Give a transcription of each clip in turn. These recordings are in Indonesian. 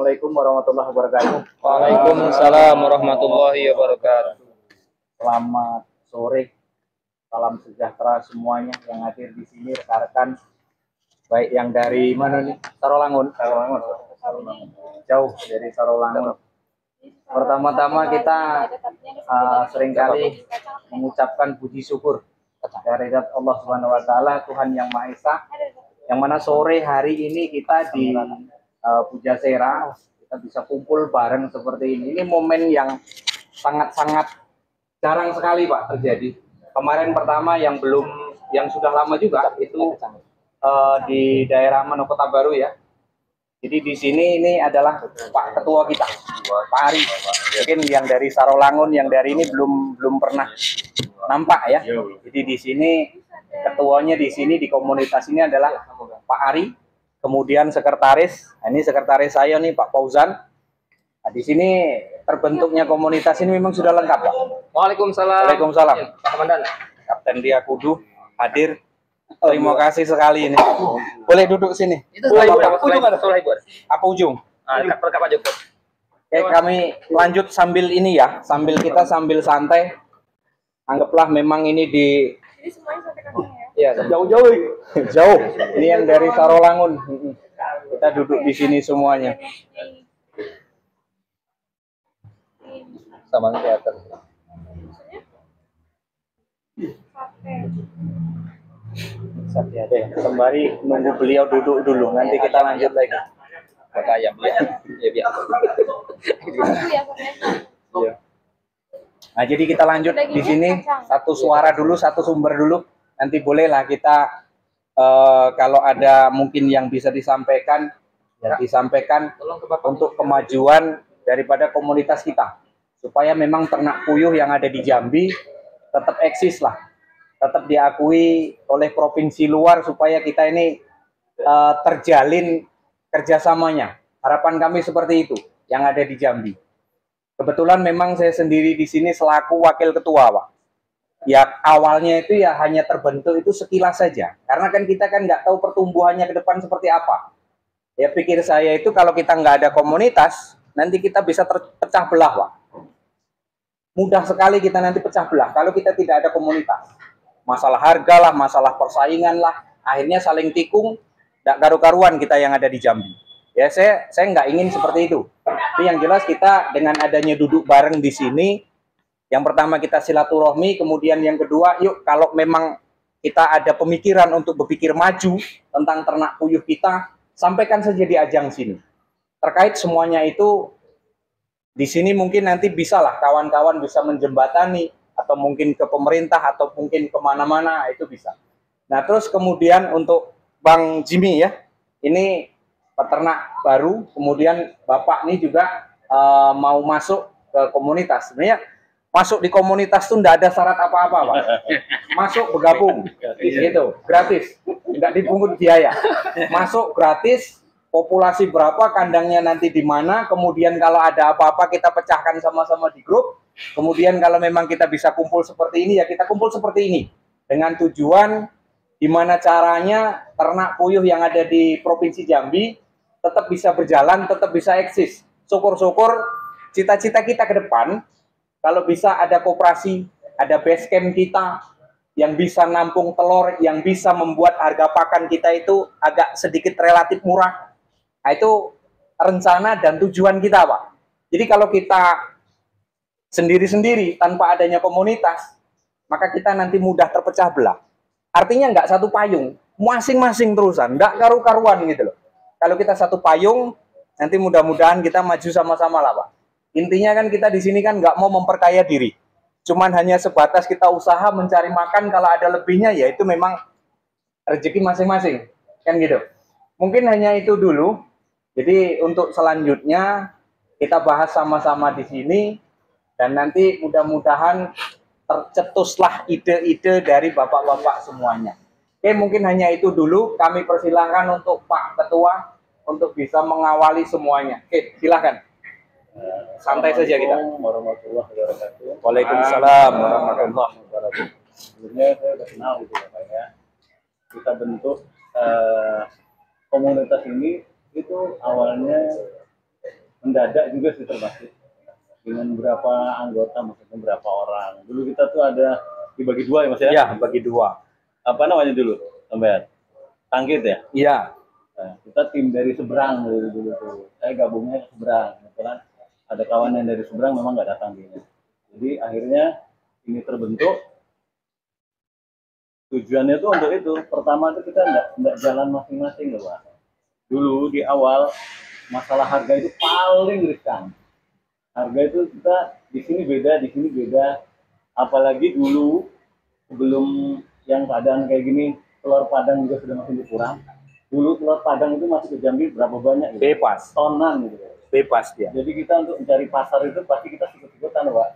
Assalamualaikum warahmatullahi wabarakatuh. Waalaikumsalam warahmatullahi wabarakatuh. Selamat sore, salam sejahtera semuanya yang hadir di sini, rekan-rekan, baik yang dari mana nih? Sarolangun. Jauh dari Sarolangun. Pertama-tama kita seringkali mengucapkan puji syukur kehadirat Allah Subhanahu wa taala, Tuhan yang Maha Esa. Yang mana sore hari ini kita di Pujasera, kita bisa kumpul bareng seperti ini. Ini momen yang sangat-sangat jarang sekali Pak terjadi. Kemarin pertama yang sudah lama juga itu di daerah Manokota Baru ya. Jadi di sini ini adalah Pak Ketua kita, Pak Ari. Mungkin yang dari Sarolangun, yang dari ini belum pernah nampak ya. Jadi di sini ketuanya di sini di komunitas ini adalah Pak Ari. Kemudian sekretaris, ini sekretaris saya nih Pak Fauzan. Nah, di sini terbentuknya komunitas ini memang sudah lengkap Pak. Waalaikumsalam. Waalaikumsalam. Ya, Pak Komandan. Kapten Dia Kudu hadir. Terima kasih sekali ini. Boleh duduk sini. Itu ujung ada sebelah ibu. Apa ujung? Dekat Pak Joko. Oke, kami lanjut sambil ini ya, sambil santai. Anggaplah memang ini di semuanya sampai ke sini ya. ya jauh. Jauh. Ini yang dari Sarolangun. Kita duduk di sini semuanya. Sama teater. Kembali nunggu beliau duduk dulu, nanti kita lanjut lagi. Kata ayam ya. Ya biar. Iya. Nah, jadi kita lanjut di sini satu suara dulu, satu sumber dulu. Nanti bolehlah kita kalau ada mungkin yang bisa disampaikan, ya disampaikan untuk kemajuan daripada komunitas kita. Supaya memang ternak puyuh yang ada di Jambi tetap eksis lah. Tetap diakui oleh provinsi luar supaya kita ini terjalin kerjasamanya. Harapan kami seperti itu yang ada di Jambi. Kebetulan memang saya sendiri di sini selaku wakil ketua Pak. Ya awalnya itu ya hanya terbentuk itu sekilas saja. Karena kan kita kan nggak tahu pertumbuhannya ke depan seperti apa. Ya pikir saya itu kalau kita nggak ada komunitas, nanti kita bisa terpecah belah Pak. Mudah sekali kita nanti pecah belah kalau kita tidak ada komunitas. Masalah harga lah, masalah persaingan lah, akhirnya saling tikung, tidak karu-karuan kita yang ada di Jambi. Ya saya nggak ingin seperti itu. Tapi yang jelas kita dengan adanya duduk bareng di sini, yang pertama kita silaturahmi, kemudian yang kedua, yuk kalau memang kita ada pemikiran untuk berpikir maju tentang ternak puyuh kita, sampaikan saja di ajang sini. Terkait semuanya itu, di sini mungkin nanti bisalah kawan-kawan bisa menjembatani, atau mungkin ke pemerintah, atau mungkin kemana-mana, itu bisa. Nah terus kemudian untuk Bang Jimmy ya, ini peternak baru, kemudian Bapak ini juga mau masuk ke komunitas. Sebenarnya masuk di komunitas itu tidak ada syarat apa-apa Pak. Masuk bergabung, gitu, gratis, tidak dipungut biaya. Masuk gratis, populasi berapa, kandangnya nanti di mana, kemudian kalau ada apa-apa kita pecahkan sama-sama di grup. Kemudian kalau memang kita bisa kumpul seperti ini, ya kita kumpul seperti ini. Dengan tujuan gimana caranya ternak puyuh yang ada di Provinsi Jambi tetap bisa berjalan, tetap bisa eksis. Syukur-syukur cita-cita kita ke depan, kalau bisa ada koperasi, ada base camp kita yang bisa nampung telur, yang bisa membuat harga pakan kita itu agak sedikit relatif murah. Nah, itu rencana dan tujuan kita Pak. Jadi kalau kita sendiri-sendiri tanpa adanya komunitas, maka kita nanti mudah terpecah belah. Artinya nggak satu payung, masing-masing terusan, nggak karu-karuan gitu loh. Kalau kita satu payung, nanti mudah-mudahan kita maju sama-sama lah Pak. Intinya kan kita di sini kan nggak mau memperkaya diri. Cuman hanya sebatas kita usaha mencari makan, kalau ada lebihnya ya itu memang rezeki masing-masing. Kan gitu. Mungkin hanya itu dulu. Jadi untuk selanjutnya kita bahas sama-sama di sini. Dan nanti mudah-mudahan tercetuslah ide-ide dari bapak-bapak semuanya. Oke, mungkin hanya itu dulu. Kami persilahkan untuk Pak Ketua untuk bisa mengawali semuanya. Oke, silahkan. Santai saja kita. Warahmatullahi wabarakatuh. Waalaikumsalam warahmatullahi wabarakatuh. Sebelumnya saya sudah kenal gitu ya Pak ya. Kita bentuk komunitas ini itu awalnya mendadak juga sih termasuk dengan berapa anggota, maksudnya berapa orang. Dulu kita tuh ada dibagi dua ya Mas ya? Ya, bagi dua. Apa namanya dulu? Sampai Tangkit ya? Iya. Nah, kita tim dari seberang dulu tuh. Saya gabungnya ke seberang. Kebetulan ada kawan yang dari seberang memang nggak datang dia. Jadi akhirnya ini terbentuk. Tujuannya tuh untuk itu. Pertama tuh kita nggak jalan masing-masing loh Pak. Dulu di awal masalah harga itu paling riskan. Harga itu kita di sini beda. Apalagi dulu sebelum yang keadaan kayak gini, telur Padang juga sudah makin berkurang. Dulu telur Padang itu masih ke Jambi berapa banyak? Gitu? Bebas. Tonan gitu. Bebas dia. Jadi kita untuk mencari pasar itu pasti kita ikut-ikutan, Pak.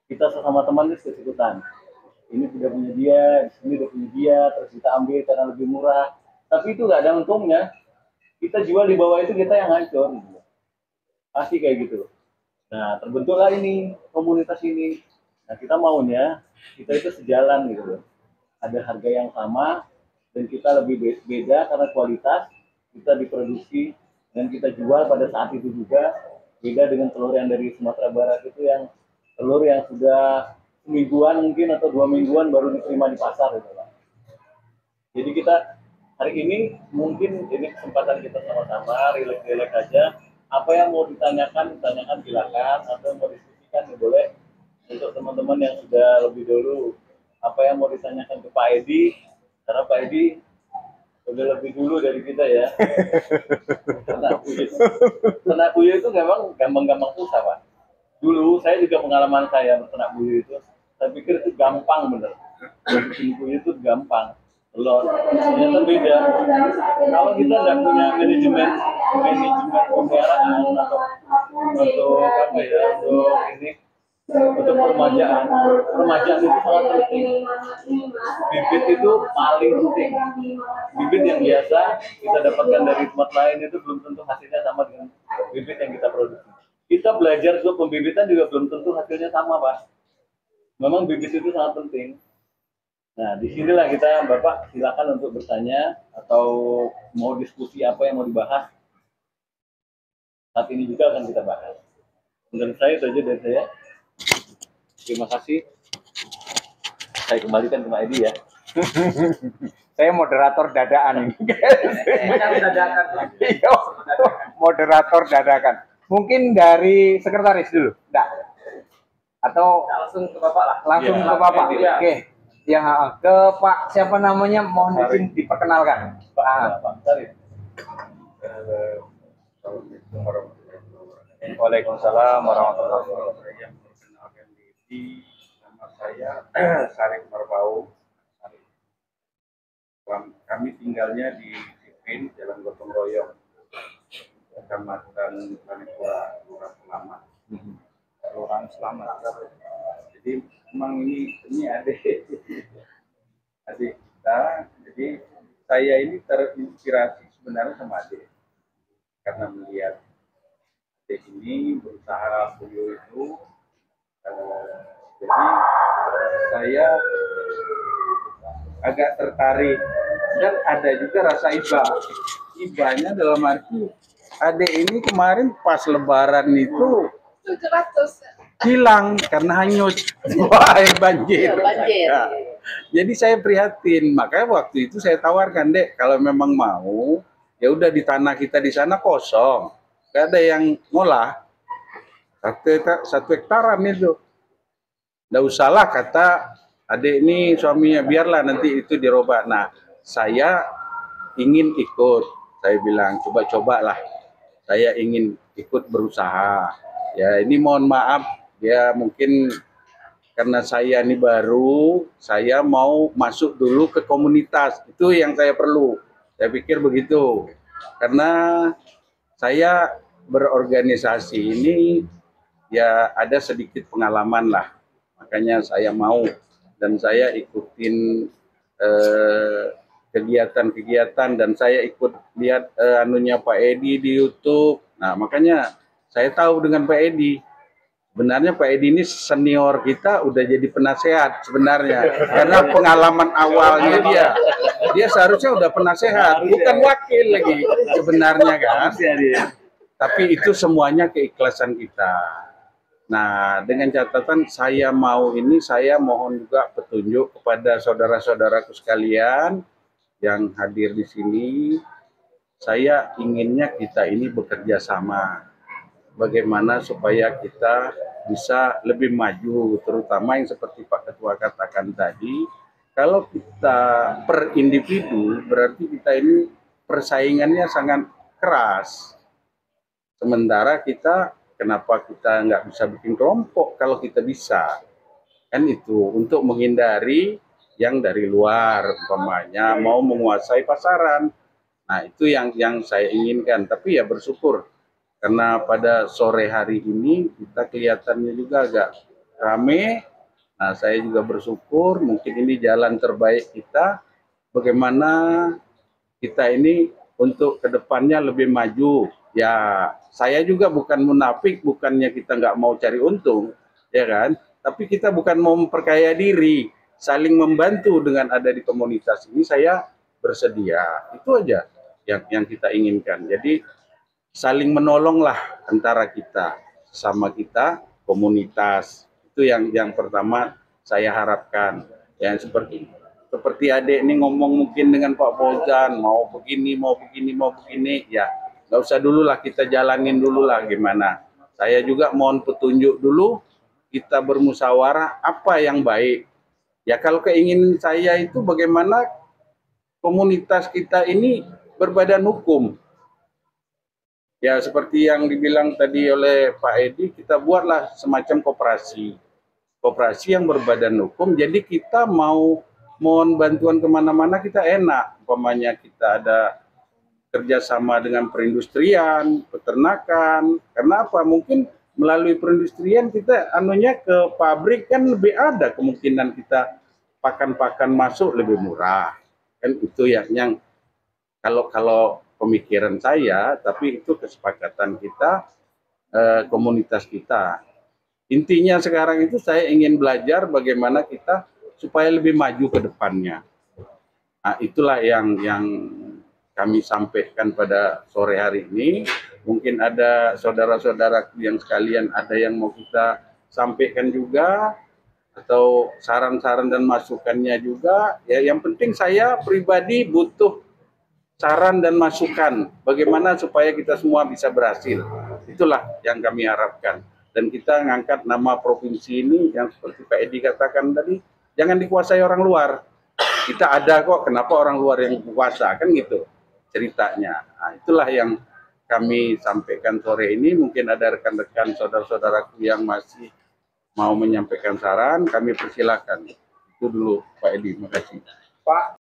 Kita sesama teman itu ikut-ikutan. Ini sudah punya dia, di sini udah punya dia, terus kita ambil karena lebih murah. Tapi itu nggak ada untungnya. Kita jual di bawah itu kita yang hancur. Gitu. Pasti kayak gitu. Nah, terbentuklah ini komunitas ini. Nah, kita maunya kita itu sejalan gitu loh. Ada harga yang sama dan kita lebih beda karena kualitas kita diproduksi dan kita jual pada saat itu juga beda dengan telur yang dari Sumatera Barat itu yang telur yang sudah semingguan mungkin atau 2 mingguan baru diterima di pasar gitu Pak. Jadi kita hari ini mungkin ini kesempatan kita sama-sama relax aja. Apa yang mau ditanyakan silakan, atau mau diskusikan ya boleh. Untuk teman-teman yang sudah lebih dulu, apa yang mau ditanyakan ke Pak Edi, karena Pak Edi udah lebih dulu dari kita ya. Ternak puyuh itu memang gampang-gampang susah Pak. Dulu saya juga pengalaman saya berternak puyuh itu, saya pikir itu gampang bener. Bikin puyuh itu gampang. Telur, ternyata beda. Kalau kita tidak punya manajemen pemeliharaan atau untuk apa ya, untuk peremajaan itu sangat penting. Bibit itu paling penting. Bibit yang biasa kita dapatkan dari tempat lain itu belum tentu hasilnya sama dengan bibit yang kita produksi. Kita belajar untuk pembibitan juga belum tentu hasilnya sama Pak. Memang bibit itu sangat penting. Nah, disinilah kita, Bapak, silakan untuk bertanya atau mau diskusi apa yang mau dibahas. Saat ini juga akan kita bahas. Menurut saya itu aja dari saya. Terima kasih. Saya kembalikan ke Pak Edi ya. Saya moderator dadaan ini. Moderator dadakan. Mungkin dari sekretaris dulu, enggak? Atau Langsung ke Bapak lah. langsung Ya, ke Bapak? ya. Oke. Ya, ke Pak siapa namanya? Mohon izin diperkenalkan. Pak Sarif. Waalaikumsalam warahmatullahi wabarakatuh. Saya memperkenalkan diri, nama saya Sarif Marbau. Kami tinggalnya di Sipin, Jalan Gotong Royong, Kecamatan Panipura, Kelurahan Selamat. Kelurahan Selamat. Jadi memang ini adik kita. Jadi saya ini terinspirasi sebenarnya sama adik karena melihat adik ini berusaha puyuh itu. Jadi saya agak tertarik dan ada juga rasa ibanya dalam arti adik ini kemarin pas lebaran itu 700. hilang karena hanyut air banjir. Ya. Jadi saya prihatin, makanya waktu itu saya tawarkan, Dek, kalau memang mau ya udah di tanah kita di sana kosong, gak ada yang ngolah, 1 hektaran itu. Nggak usahlah kata adik ini suaminya, biarlah nanti itu dirobah. Nah, saya ingin ikut. Saya bilang, coba-cobalah. Saya ingin ikut berusaha. Ya, ini mohon maaf, ya mungkin karena saya ini baru, saya mau masuk dulu ke komunitas. Itu yang saya perlu. Saya pikir begitu. Karena saya berorganisasi ini, ya ada sedikit pengalaman lah. Makanya saya mau dan saya ikutin kegiatan-kegiatan dan saya ikut lihat anunya Pak Edi di YouTube. Nah, makanya saya tahu dengan Pak Edi. Sebenarnya Pak Edi ini senior kita udah jadi penasehat sebenarnya. Karena pengalaman awalnya dia seharusnya udah penasehat, bukan wakil lagi sebenarnya kan. Tapi itu semuanya keikhlasan kita. Nah, dengan catatan saya mohon juga petunjuk kepada saudara-saudaraku sekalian yang hadir di sini. Saya inginnya kita ini bekerja sama. Bagaimana supaya kita bisa lebih maju, terutama yang seperti Pak Ketua katakan tadi, kalau kita per individu berarti kita ini persaingannya sangat keras. Sementara kita, kenapa kita nggak bisa bikin kelompok kalau kita bisa? Kan itu untuk menghindari yang dari luar, umpamanya mau menguasai pasaran. Nah, itu yang saya inginkan. Tapi ya bersyukur karena pada sore hari ini kita kelihatannya juga agak rame. Nah, saya juga bersyukur mungkin ini jalan terbaik kita. Bagaimana kita ini untuk kedepannya lebih maju. Ya, saya juga bukan munafik, bukannya kita nggak mau cari untung, ya kan? Tapi kita bukan mau memperkaya diri, saling membantu dengan ada di komunitas ini. Saya bersedia, itu aja yang kita inginkan. Jadi saling menolonglah antara kita, sama kita komunitas. Itu yang pertama saya harapkan. Yang seperti adik ini ngomong mungkin dengan Pak Fauzan, mau begini, ya nggak usah dulu lah, kita jalanin dulu lah gimana. Saya juga mohon petunjuk dulu, kita bermusyawarah apa yang baik. Ya kalau keinginan saya itu bagaimana komunitas kita ini berbadan hukum. Ya seperti yang dibilang tadi oleh Pak Edi, kita buatlah semacam koperasi. Koperasi yang berbadan hukum, jadi kita mau mohon bantuan kemana-mana kita enak. Umpamanya kita ada kerjasama dengan perindustrian, peternakan. Karena apa? Mungkin melalui perindustrian kita anunya ke pabrik kan lebih ada kemungkinan kita pakan-pakan masuk lebih murah. Kan itu yang kalau pemikiran saya, tapi itu kesepakatan kita, komunitas kita. Intinya sekarang itu saya ingin belajar bagaimana kita supaya lebih maju ke depannya. Nah, itulah yang kami sampaikan pada sore hari ini. Mungkin ada saudara-saudara yang sekalian ada yang mau kita sampaikan juga, atau saran-saran dan masukannya juga. Ya, yang penting saya pribadi butuh saran dan masukan bagaimana supaya kita semua bisa berhasil. Itulah yang kami harapkan. Dan kita ngangkat nama provinsi ini yang seperti Pak Edi katakan tadi, jangan dikuasai orang luar. Kita ada kok, kenapa orang luar yang kuasa, kan gitu ceritanya. Nah, itulah yang kami sampaikan sore ini. Mungkin ada rekan-rekan saudara-saudaraku yang masih mau menyampaikan saran, kami persilakan. Itu dulu Pak Edi, terima kasih. Pak,